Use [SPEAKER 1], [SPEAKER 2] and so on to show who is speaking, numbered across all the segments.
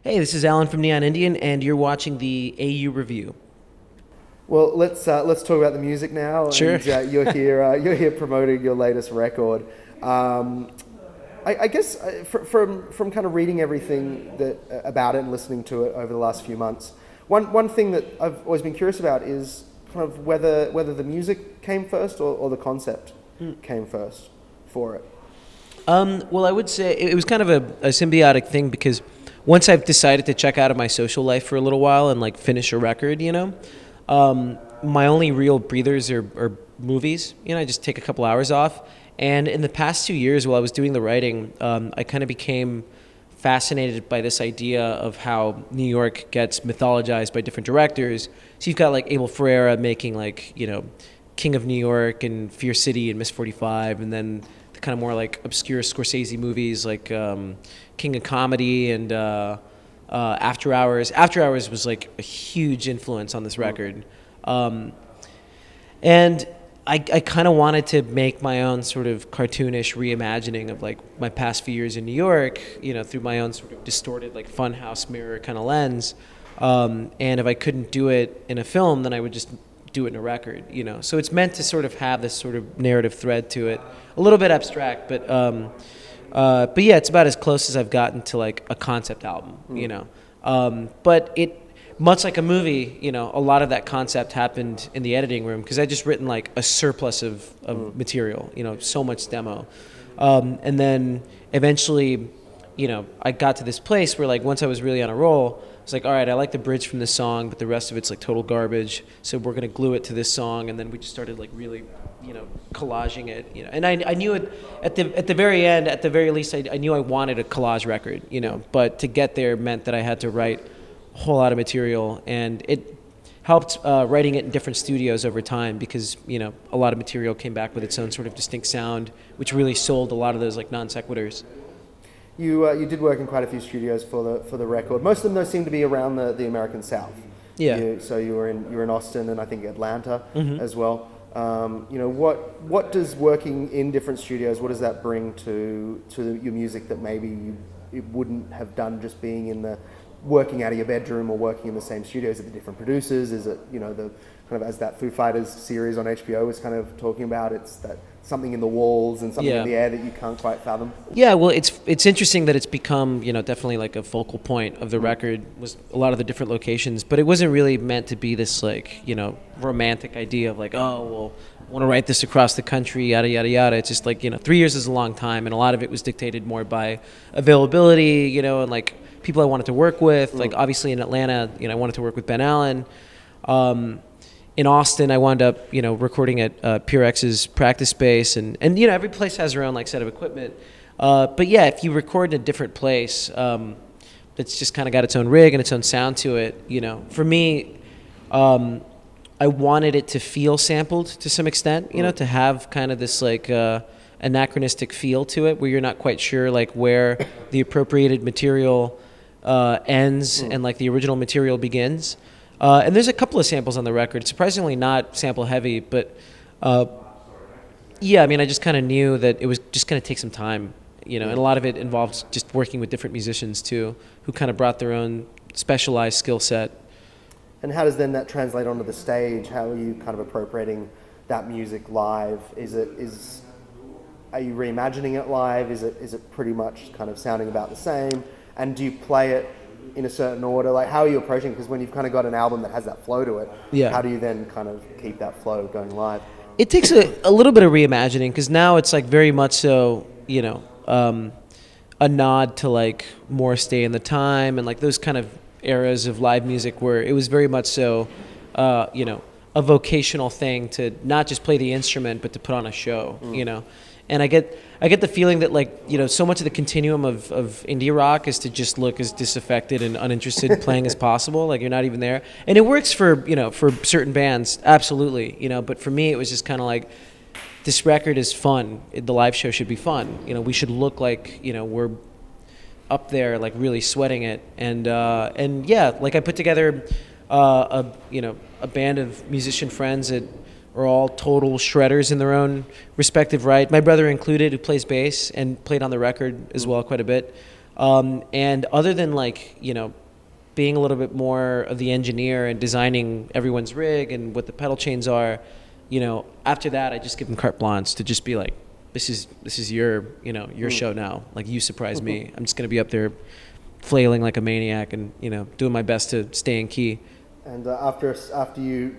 [SPEAKER 1] Hey, this is Alan from Neon Indian, and you're watching the AU Review.
[SPEAKER 2] Well, let's talk about the music now.
[SPEAKER 1] Sure.
[SPEAKER 2] And you're here promoting your latest record. Um, I guess from kind of reading everything that about it and listening to it over the last few months, one thing that I've always been curious about is kind of whether the music came first or the concept came first for it.
[SPEAKER 1] Well, I would say it was kind of a symbiotic thing because once I've decided to check out of my social life for a little while and like finish a record, my only real breathers are movies. I just take a couple hours off. And in the past 2 years, while I was doing the writing, I kind of became fascinated by this idea of how New York gets mythologized by different directors. So you've got like Abel Ferrara making King of New York and Fear City and Miss 45, and then the kind of more like obscure Scorsese movies like King of Comedy and After Hours. After Hours was like a huge influence on this record. And I kind of wanted to make my own sort of cartoonish reimagining of like my past few years in New York, through my own sort of distorted like funhouse mirror kind of lens. And if I couldn't do it in a film, then I would just do it in a record. So it's meant to sort of have this sort of narrative thread to it, a little bit abstract, but yeah, it's about as close as I've gotten to like a concept album. But it, much like a movie, a lot of that concept happened in the editing room because I just written like a surplus of material, so much demo. And then eventually, I got to this place where like once I was really on a roll, I was like, all right, I like the bridge from this song, but the rest of it's like total garbage. So we're going to glue it to this song. And then we just started like really, collaging it, And I knew it at the very end, at the very least, I knew I wanted a collage record, But to get there meant that I had to write a whole lot of material, and it helped writing it in different studios over time because a lot of material came back with its own sort of distinct sound, which really sold a lot of those like non sequiturs.
[SPEAKER 2] You did work in quite a few studios for the record. Most of them though seem to be around the American South.
[SPEAKER 1] Yeah.
[SPEAKER 2] So you were in Austin and I think Atlanta as well. What does working in different studios, what does that bring to your music that maybe it wouldn't have done just being in the working out of your bedroom or working in the same studios at the different producers? Is it the kind of, as that Foo Fighters series on HBO was kind of talking about, it's that something in the walls and something in the air that you can't quite fathom?
[SPEAKER 1] Yeah, well, it's interesting that it's become, definitely like a focal point of the record was a lot of the different locations, but it wasn't really meant to be this like, romantic idea of like, oh, well, I want to write this across the country, yada, yada, yada. It's just like, 3 years is a long time, and a lot of it was dictated more by availability, and like people I wanted to work with. Like obviously in Atlanta, I wanted to work with Ben Allen. In Austin, I wound up, recording at Pure X's practice space, and every place has their own like set of equipment. But yeah, if you record in a different place, it's just kind of got its own rig and its own sound to it. For me, I wanted it to feel sampled to some extent, to have kind of this like anachronistic feel to it, where you're not quite sure like where the appropriated material ends and like the original material begins. And there's a couple of samples on the record, surprisingly not sample heavy, but yeah, I mean, I just kind of knew that it was just going to take some time, and a lot of it involved just working with different musicians too, who kind of brought their own specialized skill set.
[SPEAKER 2] And how does then that translate onto the stage? How are you kind of appropriating that music live? Are you reimagining it live? Is it pretty much kind of sounding about the same? And do you play it in a certain order? Like, how are you approaching it? Because when you've kind of got an album that has that flow to it, how do you then kind of keep that flow going live?
[SPEAKER 1] It takes a little bit of reimagining because now it's like very much so, a nod to like more Stay in the Time and like those kind of eras of live music where it was very much so, a vocational thing to not just play the instrument but to put on a show, And I get the feeling that like, so much of the continuum of indie rock is to just look as disaffected and uninterested playing as possible. Like you're not even there. And it works for certain bands, absolutely, but for me it was just kind of like, this record is fun. The live show should be fun. We should look like, we're up there like really sweating it. And yeah, like I put together a band of musician friends that are all total shredders in their own respective right. My brother included, who plays bass and played on the record as well quite a bit. And other than like, you know, being a little bit more of the engineer and designing everyone's rig and what the pedal chains are, you know, after that, I just give them carte blanche to just be like, this is your, you know, your show now. Like, you surprise me. I'm just going to be up there flailing like a maniac and, you know, doing my best to stay in key.
[SPEAKER 2] And after you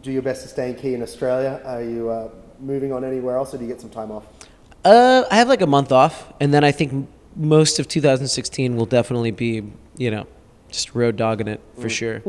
[SPEAKER 2] do your best to stay in key in Australia, are you moving on anywhere else, or do you get some time off?
[SPEAKER 1] I have like a month off, and then I think most of 2016 will definitely be, you know, just road dogging it for sure.